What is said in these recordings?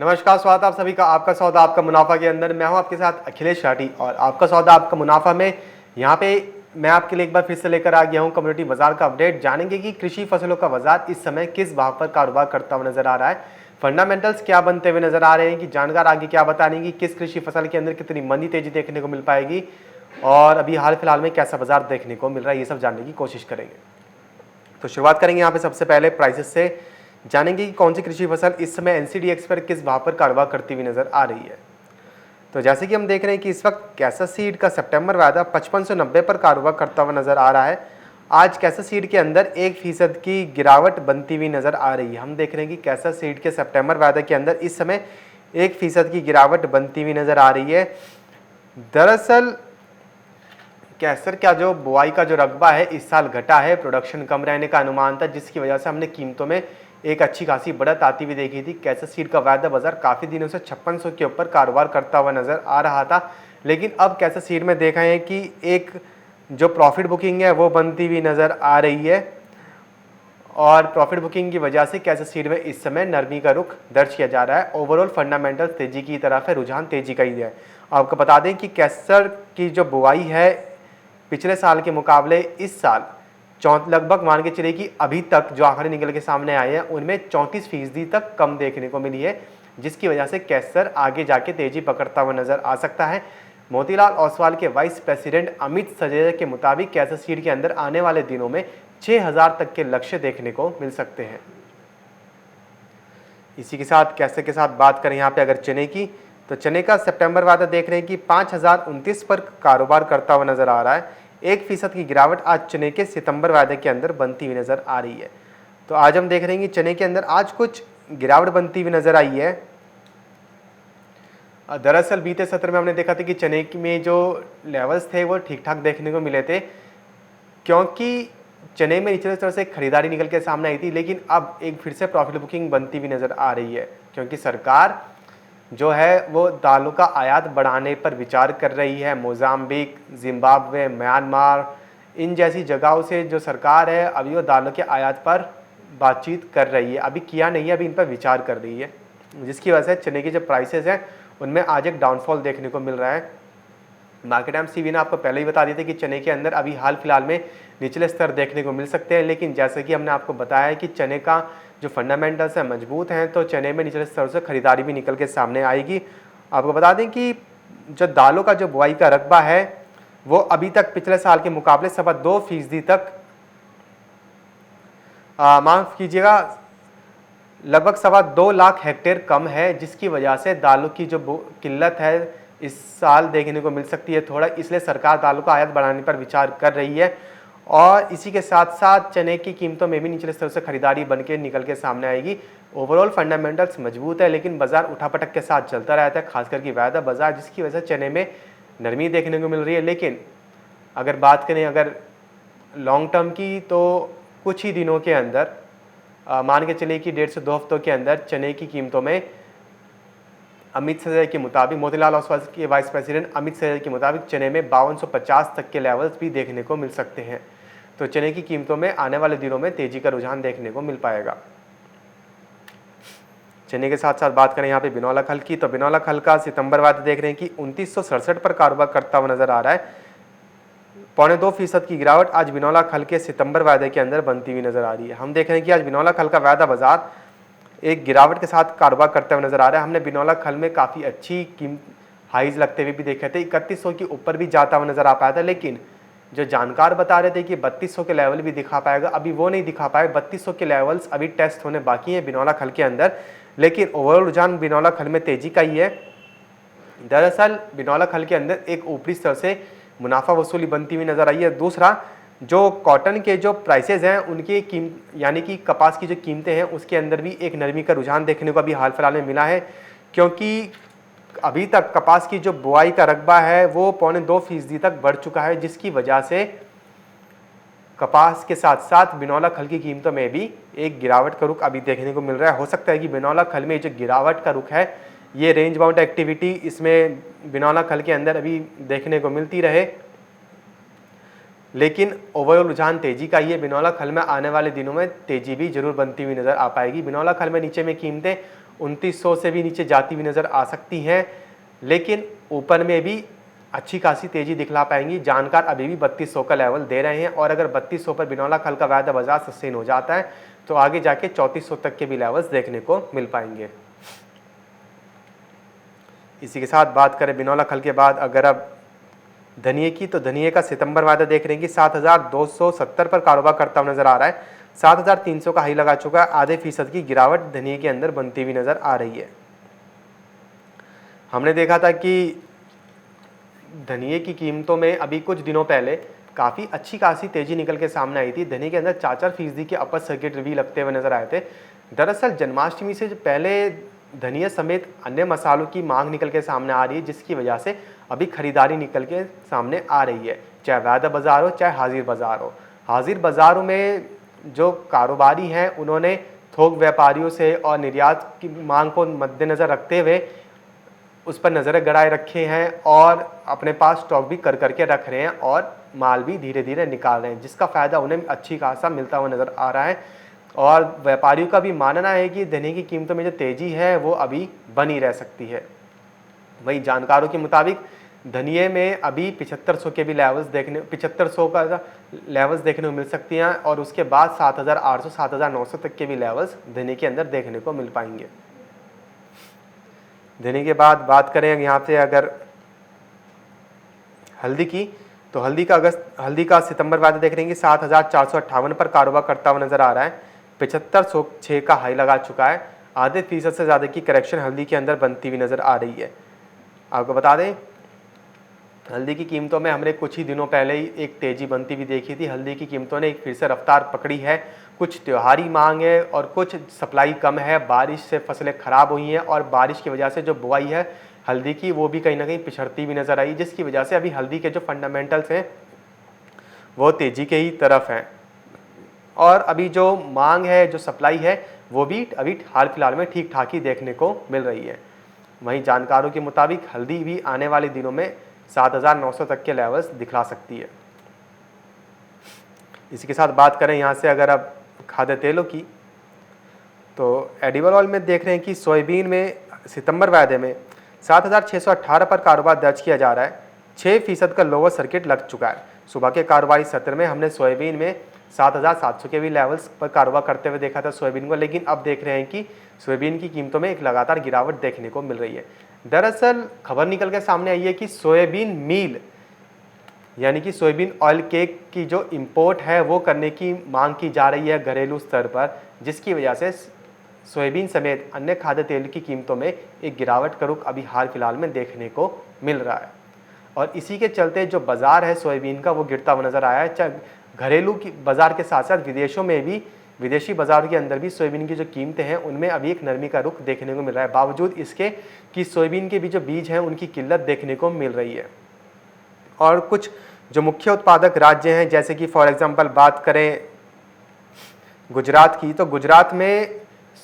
नमस्कार, स्वागत है आप सभी का आपका सौदा आपका मुनाफा के अंदर। मैं हूं आपके साथ अखिलेश राठी और आपका सौदा आपका मुनाफा में यहां पे मैं आपके लिए एक बार फिर से लेकर आ गया हूं कम्युनिटी बाजार का अपडेट। जानेंगे कि कृषि फसलों का बाजार इस समय किस भाव पर कारोबार करता हुआ नजर आ रहा है, फंडामेंटल्स क्या बनते हुए नजर आ रहे हैं, कि जानकार आगे क्या बता रहे हैं कि किस कृषि फसल के अंदर कितनी मंदी तेजी देखने को मिल पाएगी और अभी हाल फिलहाल में कैसा बाजार देखने को मिल रहा है, ये सब जानने की कोशिश करेंगे। तो शुरुआत करेंगे यहाँ पे सबसे पहले प्राइसेस से। जानेंगे कि कौन सी कृषि फसल इस समय एनसीडीएक्स पर किस भाव पर कारोबार करती हुई नजर आ रही है। तो जैसे कि हम देख रहे हैं कि इस वक्त कैसा सीड का सितंबर वायदा 5590 पर कारोबार करता हुआ नजर आ रहा है। आज कैसा सीड के अंदर 1% की गिरावट बनती हुई नजर आ रही है। हम देख रहे हैं कि कैसा सीड के सितंबर वायदा के अंदर इस समय 1% की गिरावट बनती हुई नजर आ रही है। दरअसल कैसर का जो बुआई का जो रकबा है इस साल घटा है, प्रोडक्शन कम रहने का अनुमान था, जिसकी वजह से हमने कीमतों में एक अच्छी खासी बढ़त आती हुई देखी थी। कैसर सीड का वायदा बाजार काफ़ी दिनों से 5600 के ऊपर कारोबार करता हुआ नजर आ रहा था, लेकिन अब कैसर सीड में देखा है कि एक जो प्रॉफिट बुकिंग है वो बनती हुई नजर आ रही है और प्रॉफिट बुकिंग की वजह से कैसर सीड में इस समय नरमी का रुख दर्ज किया जा रहा है। ओवरऑल फंडामेंटल तेजी की तरफ है, रुझान तेजी का ही है। आपको बता दें कि कैसर की जो बुआई है पिछले साल के मुकाबले इस साल लगभग मान के चलिए कि अभी तक जो आंकड़े निकल के सामने आए हैं उनमें 34% तक कम देखने को मिली है, जिसकी वजह से कैसर आगे जाके तेजी पकड़ता हुआ नजर आ सकता है। मोतीलाल ओसवाल के वाइस प्रेसिडेंट अमित सचदेवा के मुताबिक कैसर सीड के अंदर आने वाले दिनों में 6000 तक के लक्ष्य देखने को मिल सकते हैं। इसी के साथ कैसर के साथ बात करें यहाँ पे अगर चने की, तो चने का सितंबर वायदा देख रहे हैं कि 5029 पर कारोबार करता हुआ नजर आ रहा है। 1% की गिरावट आज चने के सितंबर वायदे के अंदर बनती हुई नजर आ रही है। तो आज हम देख रहे हैं कि चने के अंदर आज कुछ गिरावट बनती हुई नजर आई है। दरअसल बीते सत्र में हमने देखा था कि चने में जो लेवल्स थे वो ठीक ठाक देखने को मिले थे, क्योंकि चने में निचले स्तर से खरीदारी निकल के सामने आई थी, लेकिन अब एक फिर से प्रॉफिट बुकिंग बनती हुई नजर आ रही है, क्योंकि सरकार जो है वो दालों का आयात बढ़ाने पर विचार कर रही है। मोजाम्बिक, जिम्बाब्वे, म्यांमार, इन जैसी जगहों से जो सरकार है अभी वो दालों के आयात पर बातचीत कर रही है, अभी किया नहीं है, अभी इन पर विचार कर रही है, जिसकी वजह से चने की जो प्राइसेस हैं उनमें आज एक डाउनफॉल देखने को मिल रहा है। मार्केट टाइम सीवी ने आपको पहले ही बता दिया था कि चने के अंदर अभी हाल फिलहाल में निचले स्तर देखने को मिल सकते हैं, लेकिन जैसे कि हमने आपको बताया कि चने का जो फंडामेंटल्स है मजबूत हैं, तो चने में निचले स्तर से खरीदारी भी निकल के सामने आएगी। आपको बता दें कि जो दालों का जो बुआई का रकबा है वो अभी तक पिछले साल के मुकाबले 2.25% तक माफ कीजिएगा लगभग 2.25 लाख हेक्टेयर कम है, जिसकी वजह से दालों की जो किल्लत है इस साल देखने को मिल सकती है थोड़ा, इसलिए सरकार दालों का आयात बढ़ाने पर विचार कर रही है। और इसी के साथ साथ चने की कीमतों में भी निचले स्तर से खरीदारी बन के निकल के सामने आएगी। ओवरऑल फंडामेंटल्स मजबूत है, लेकिन बाजार उठापटक के साथ चलता रहता है, खासकर कि वायदा बाजार, जिसकी वजह से चने में नरमी देखने को मिल रही है। लेकिन अगर बात करें अगर लॉन्ग टर्म की, तो कुछ ही दिनों के अंदर मान के चलिए कि 1.5 से 2 हफ्तों के अंदर चने की कीमतों में अमित सचदेवा के मुताबिक, मोतीलाल ओसवाल के वाइस प्रेसिडेंट अमित सचदेवा के मुताबिक चने में 5250 तक के लेवल्स भी देखने को मिल सकते हैं। तो चने की कीमतों में आने वाले दिनों में तेजी का रुझान देखने को मिल पाएगा। चने के साथ साथ बात करें यहाँ पे बिनौला खल की, तो बिनौला खल का सितंबर वायदा देख रहे हैं कि 2967 पर कारोबार करता हुआ नजर आ रहा है। 2.25% की गिरावट आज बिनौला खल के सितंबर वायदे के अंदर बनती हुई नजर आ रही है। हम देख रहे हैं कि आज बिनौला खल का वायदा बाजार एक गिरावट के साथ कारोबार करते हुए नजर आ रहा है। हमने बिनौला खल में काफ़ी अच्छी हाइज लगते हुए भी देखे थे, 3100 के ऊपर भी जाता हुआ नजर आ पाया था, लेकिन जो जानकार बता रहे थे कि 3200 के लेवल भी दिखा पाएगा, अभी वो नहीं दिखा पाए। 3200 के लेवल्स अभी टेस्ट होने बाकी हैं बिनौला खल के अंदर, लेकिन ओवरऑल रुझान बिनौला खल में तेजी का ही है। दरअसल बिनौला खल के अंदर एक ऊपरी स्तर से मुनाफा वसूली बनती हुई नजर आई है। दूसरा, जो कॉटन के जो प्राइसेस हैं उनकी यानी कि कपास की जो कीमतें हैं उसके अंदर भी एक नरमी का रुझान देखने को अभी हाल फिलहाल में मिला है, क्योंकि अभी तक कपास की जो बुआई का रकबा है वो 2.25% तक बढ़ चुका है, जिसकी वजह से कपास के साथ साथ बिनौला खल की कीमतों में भी एक गिरावट का रुख अभी देखने को मिल रहा है। हो सकता है कि बिनौला खल में जो गिरावट का रुख है ये रेंज बाउंड एक्टिविटी इसमें बिनौला खल के अंदर अभी देखने को मिलती रहे, लेकिन ओवरऑल रुझान तेजी का ही है। बिनौला खल में आने वाले दिनों में तेजी भी जरूर बनती हुई नजर आ पाएगी। बिनौला खल में नीचे में कीमतें 2900 से भी नीचे जाती हुई नज़र आ सकती हैं, लेकिन ऊपर में भी अच्छी खासी तेज़ी दिखला पाएंगी। जानकार अभी भी 3200 का लेवल दे रहे हैं और अगर 3200 पर बिनौला खल का वायदा बाजार सस्टेन हो जाता है तो आगे जाके 3400 तक के भी लेवल्स देखने को मिल पाएंगे। इसी के साथ बात करें बिनौला खल के बाद अगर अब धनिये की, तो धनिये का सितंबर वायदा देख रहे हैं कि 7270 पर कारोबार करता हुआ नजर आ रहा है। 7300 का हाई लगा चुका है। आधे फीसद की गिरावट धनिये के अंदर बनती हुई नजर आ रही है। हमने देखा था कि धनिये की कीमतों में अभी कुछ दिनों पहले काफ़ी अच्छी खासी तेजी निकल के सामने आई थी। धनिये के अंदर 4-4% के अपर सर्किट रिव्यू लगते हुए नजर आए थे। दरअसल जन्माष्टमी से पहले धनिया समेत अन्य मसालों की मांग निकल के सामने आ रही है, जिसकी वजह से अभी खरीदारी निकल के सामने आ रही है, चाहे वायदा बाजार हो चाहे हाजिर बाजार हो। हाजिर बाजारों में जो कारोबारी हैं उन्होंने थोक व्यापारियों से और निर्यात की मांग को मद्देनज़र रखते हुए उस पर नज़रें गड़ाए रखे हैं और अपने पास स्टॉक भी कर करके रख रहे हैं और माल भी धीरे धीरे निकाल रहे हैं, जिसका फ़ायदा उन्हें अच्छी खासा मिलता हुआ नज़र आ रहा है। और व्यापारियों का भी मानना है कि धनिये की कीमतों में जो तेज़ी है वो अभी बनी रह सकती है। वहीं जानकारों के मुताबिक धनिये में अभी 7500 के भी लेवल्स 7500 का लेवल्स देखने को मिल सकती हैं और उसके बाद 7800 7900 तक के भी लेवल्स धनिये के अंदर देखने को मिल पाएंगे। धनिये के बाद बात करें यहाँ से अगर हल्दी की, तो हल्दी का सितंबर वायदा देख रहे हैं कि 7458 पर कारोबार करता हुआ नजर आ रहा है। 7506 का हाई लगा चुका है। आधे फीसद से ज़्यादा की करेक्शन हल्दी के अंदर बनती हुई नजर आ रही है। आपको बता दें हल्दी की कीमतों में हमने कुछ ही दिनों पहले ही एक तेज़ी बनती हुई देखी थी। हल्दी की कीमतों ने एक फिर से रफ्तार पकड़ी है। कुछ त्योहारी मांग है और कुछ सप्लाई कम है। बारिश से फसलें ख़राब हुई हैं और बारिश की वजह से जो बुआई है हल्दी की वो भी कहीं ना कहीं पिछड़ती हुई नज़र आई, जिसकी वजह से अभी हल्दी के जो फंडामेंटल्स हैं वो तेज़ी के ही तरफ हैं और अभी जो मांग है, जो सप्लाई है, वो भी अभी हाल फिलहाल में ठीक ठाक ही देखने को मिल रही है। वहीं जानकारों के मुताबिक हल्दी भी आने वाले दिनों में 7900 तक के लेवल्स दिखला सकती है। इसी के साथ बात करें यहाँ से अगर अब खाद्य तेलों की, तो एडिबल ऑयल में देख रहे हैं कि सोयाबीन में सितंबर वायदे में 7618 पर कारोबार दर्ज किया जा रहा है। 6% का लोअर सर्किट लग चुका है। सुबह के कारोबारी सत्र में हमने सोयाबीन में 7700 के भी लेवल्स पर कारोबार करते हुए देखा था सोयाबीन को, लेकिन अब देख रहे हैं कि सोयाबीन की कीमतों में एक लगातार गिरावट देखने को मिल रही है। दरअसल खबर निकल के सामने आई है कि सोयाबीन मील यानी कि सोयाबीन ऑयल केक की जो इंपोर्ट है वो करने की मांग की जा रही है घरेलू स्तर पर, जिसकी वजह से सोयाबीन समेत अन्य खाद्य तेल की कीमतों में एक गिरावट का रुख अभी हाल फिलहाल में देखने को मिल रहा है। और इसी के चलते जो बाज़ार है सोयाबीन का वो गिरता हुआ नज़र आया है। चाहे घरेलू की बाज़ार के साथ साथ विदेशों में भी, विदेशी बाज़ार के अंदर भी सोयाबीन की जो कीमतें हैं उनमें अभी एक नरमी का रुख देखने को मिल रहा है, बावजूद इसके कि सोयाबीन के भी जो बीज हैं उनकी किल्लत देखने को मिल रही है। और कुछ जो मुख्य उत्पादक राज्य हैं, जैसे कि फॉर एग्जांपल बात करें गुजरात की, तो गुजरात में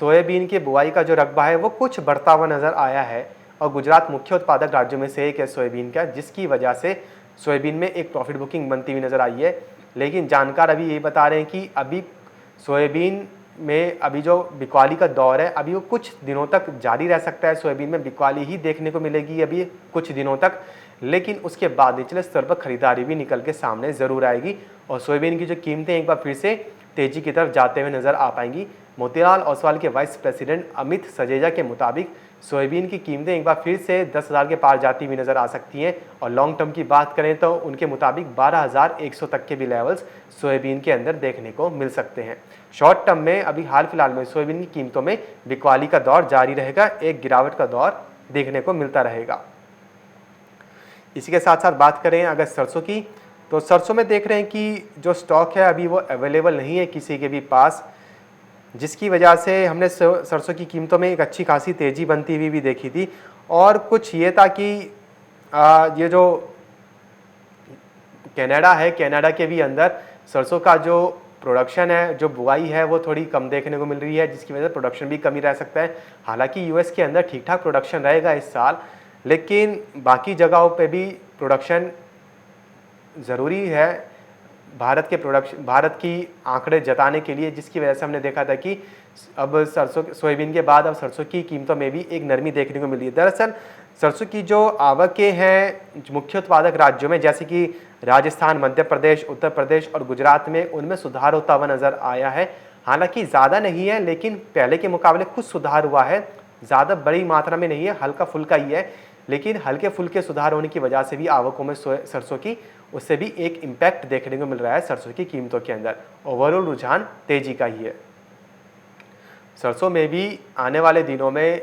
सोयाबीन की बुआई का जो रकबा है वो कुछ बढ़ता हुआ नज़र आया है और गुजरात मुख्य उत्पादक राज्यों में से एक है सोयाबीन का, जिसकी वजह से सोयाबीन में एक प्रॉफिट बुकिंग बनती हुई नज़र आई है। लेकिन जानकार अभी ये बता रहे हैं कि अभी सोयाबीन में अभी जो बिकवाली का दौर है अभी वो कुछ दिनों तक जारी रह सकता है। सोयाबीन में बिकवाली ही देखने को मिलेगी अभी कुछ दिनों तक, लेकिन उसके बाद निचले स्तर पर खरीदारी भी निकल के सामने ज़रूर आएगी और सोयाबीन की जो कीमतें एक बार फिर से तेज़ी की तरफ जाते हुए नज़र आ पाएंगी। मोतीलाल ओसवाल के वाइस प्रेसिडेंट अमित सजेजा के मुताबिक सोयाबीन की कीमतें एक बार फिर से 10,000 के पार जाती हुई नज़र आ सकती हैं और लॉन्ग टर्म की बात करें तो उनके मुताबिक 12,100 तक के भी लेवल्स सोयाबीन के अंदर देखने को मिल सकते हैं। शॉर्ट टर्म में अभी हाल फिलहाल में सोयाबीन की कीमतों में बिकवाली का दौर जारी रहेगा, एक गिरावट का दौर देखने को मिलता रहेगा। इसी के साथ साथ बात करें अगर सरसों की, तो सरसों में देख रहे हैं कि जो स्टॉक है अभी वो अवेलेबल नहीं है किसी के भी पास, जिसकी वजह से हमने सरसों की कीमतों में एक अच्छी खासी तेज़ी बनती हुई भी देखी थी। और कुछ ये था कि ये जो कनाडा है, कनाडा के भी अंदर सरसों का जो प्रोडक्शन है, जो बुआई है वो थोड़ी कम देखने को मिल रही है, जिसकी वजह से प्रोडक्शन भी कमी रह सकता है। हालांकि यूएस के अंदर ठीक ठाक प्रोडक्शन रहेगा इस साल, लेकिन बाकी जगहों पे भी प्रोडक्शन ज़रूरी है भारत के प्रोडक्शन, भारत की आंकड़े जताने के लिए, जिसकी वजह से हमने देखा था कि अब सरसों, सोयाबीन के बाद अब सरसों की कीमतों में भी एक नरमी देखने को मिली है। दरअसल सरसों की जो आवकें हैं मुख्य उत्पादक राज्यों में, जैसे कि राजस्थान, मध्य प्रदेश, उत्तर प्रदेश और गुजरात में, उनमें सुधार होता हुआ नजर आया है। हालांकि ज़्यादा नहीं है, लेकिन पहले के मुकाबले कुछ सुधार हुआ है। ज़्यादा बड़ी मात्रा में नहीं है, हल्का फुल्का ही है, लेकिन हल्के फुल्के सुधार होने की वजह से भी आवकों में सरसों की, उससे भी एक इम्पैक्ट देखने को मिल रहा है सरसों की कीमतों के अंदर। ओवरऑल रुझान तेजी का ही है। सरसों में भी आने वाले दिनों में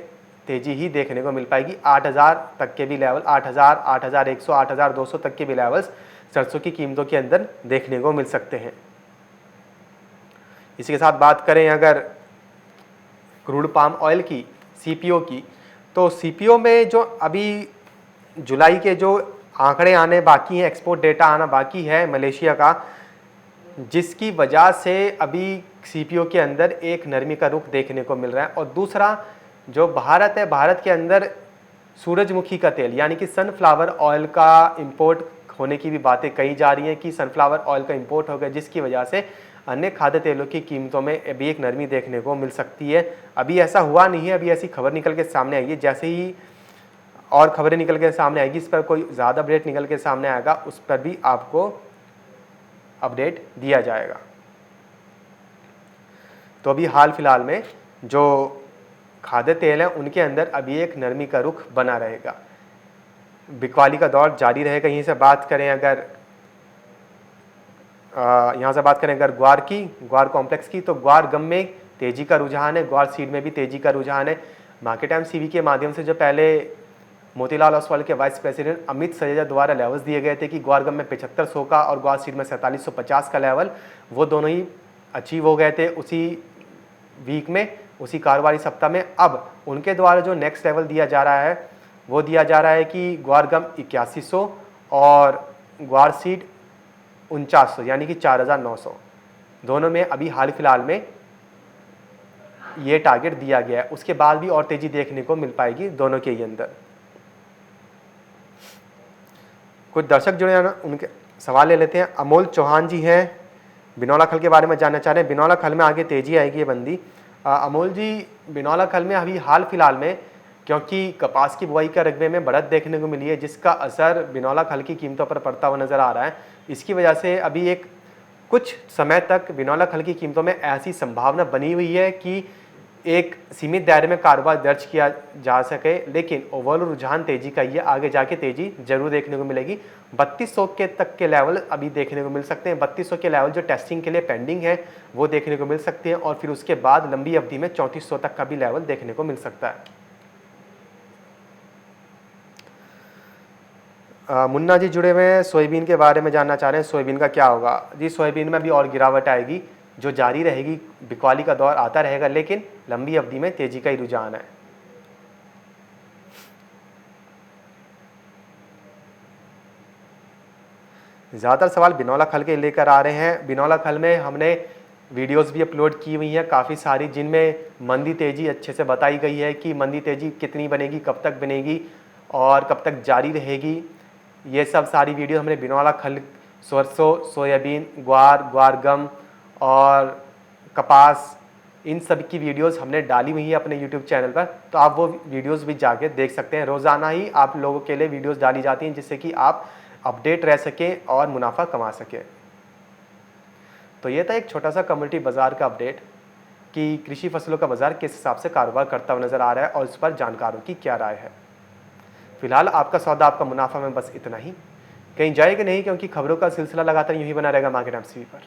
तेजी ही देखने को मिल पाएगी। 8,000 तक के भी लेवल, 8,000, 8,100, 8,200 तक के भी लेवल्स सरसों की कीमतों के अंदर देखने को मिल सकते हैं। इसी के साथ बात करें अगर क्रूड पाम ऑयल की, सीपीओ की, तो सीपीओ में जो अभी जुलाई के जो आंकड़े आने बाकी हैं, एक्सपोर्ट डेटा आना बाकी है मलेशिया का, जिसकी वजह से अभी सीपीओ के अंदर एक नरमी का रुख देखने को मिल रहा है। और दूसरा जो भारत है, भारत के अंदर सूरजमुखी का तेल यानी कि सनफ्लावर ऑयल का इंपोर्ट होने की भी बातें कही जा रही हैं कि सनफ्लावर ऑयल का इंपोर्ट होगा, जिसकी वजह से अन्य खाद्य तेलों की कीमतों में अभी एक नरमी देखने को मिल सकती है। अभी ऐसा हुआ नहीं है, अभी ऐसी खबर निकल के सामने आई है। जैसे ही और खबरें निकल के सामने आएगी, इस पर कोई ज़्यादा अपडेट निकल के सामने आएगा, उस पर भी आपको अपडेट दिया जाएगा। तो अभी हाल फिलहाल में जो खाद्य तेल हैं उनके अंदर अभी एक नरमी का रुख बना रहेगा, बिकवाली का दौर जारी रहेगा। यहीं से बात करें अगर अगर ग्वार की, ग्वार कॉम्प्लेक्स की, तो ग्वार गम में तेजी का रुझान है, ग्वार सीड में भी तेजी का रुझान है। मार्केट टाइम सीवी के माध्यम से जो पहले मोतीलाल ओसवाल के वाइस प्रेसिडेंट अमित सरेजा द्वारा लेवल्स दिए गए थे कि ग्वार गम में 7500 का और ग्वार सीड में 4750 का लेवल, वो दोनों ही अचीव हो गए थे उसी वीक में, उसी कारोबारी सप्ताह में। अब उनके द्वारा जो नेक्स्ट लेवल दिया जा रहा है, वो दिया जा रहा है कि ग्वार गम 8100 और ग्वार सीड 4900 यानी कि 4900, दोनों में अभी हाल फिलहाल में ये टारगेट दिया गया है। उसके बाद भी और तेजी देखने को मिल पाएगी दोनों के ही अंदर। कुछ दर्शक जुड़े हैं, उनके सवाल ले लेते हैं। अमोल चौहान जी हैं, बिनौला खल के बारे में जानना चाह रहे हैं। बिनौला खल में आगे तेजी आएगी ये बंदी। अमोल जी, बिनौला खल में अभी हाल फिलहाल में क्योंकि कपास की बुआई का रकबे में बढ़त देखने को मिली है, जिसका असर बिनौला खल की कीमतों पर पड़ता हुआ नजर आ रहा है। इसकी वजह से अभी एक कुछ समय तक बिनौला खल की कीमतों में ऐसी संभावना बनी हुई है कि एक सीमित दायरे में कारोबार दर्ज किया जा सके, लेकिन ओवरऑल रुझान तेजी का ही है। आगे जाके तेजी जरूर देखने को मिलेगी। 3200 के तक के लेवल अभी देखने को मिल सकते हैं। 3200 के लेवल जो टेस्टिंग के लिए पेंडिंग है वो देखने को मिल सकते हैं, और फिर उसके बाद लंबी अवधि में 3400 तक का भी लेवल देखने को मिल सकता है। मुन्ना जी जुड़े हुए हैं, सोयाबीन के बारे में जानना चाह रहे हैं, सोयाबीन का क्या होगा। जी, सोयाबीन में भी और गिरावट आएगी, जो जारी रहेगी। बिकवाली का दौर आता रहेगा, लेकिन लंबी अवधि में तेजी का ही रुझान है। ज़्यादातर सवाल बिनौला खल के लेकर आ रहे हैं। बिनौला खल में हमने वीडियोस भी अपलोड की हुई हैं काफ़ी सारी, जिनमें मंदी तेजी अच्छे से बताई गई है कि मंदी तेजी कितनी बनेगी, कब तक बनेगी और कब तक जारी रहेगी। ये सब सारी वीडियो हमने बिनौला खल, सरसों, सोयाबीन, ग्वार, ग्वार गम और कपास, इन सब की वीडियोस हमने डाली हुई है अपने YouTube चैनल पर, तो आप वो वीडियोस भी जाके देख सकते हैं। रोज़ाना ही आप लोगों के लिए वीडियोस डाली जाती हैं, जिससे कि आप अपडेट रह सकें और मुनाफा कमा सकें। तो ये था एक छोटा सा कम्युनिटी बाज़ार का अपडेट कि कृषि फसलों का बाज़ार किस हिसाब से कारोबार करता हुआ नज़र आ रहा है और उस पर जानकारों की क्या राय है। फिलहाल आपका सौदा, आपका मुनाफा में बस इतना ही। कहीं जाएगा नहीं, क्योंकि खबरों का सिलसिला लगातार यूं ही बना रहेगा मार्केट एमसीवी पर।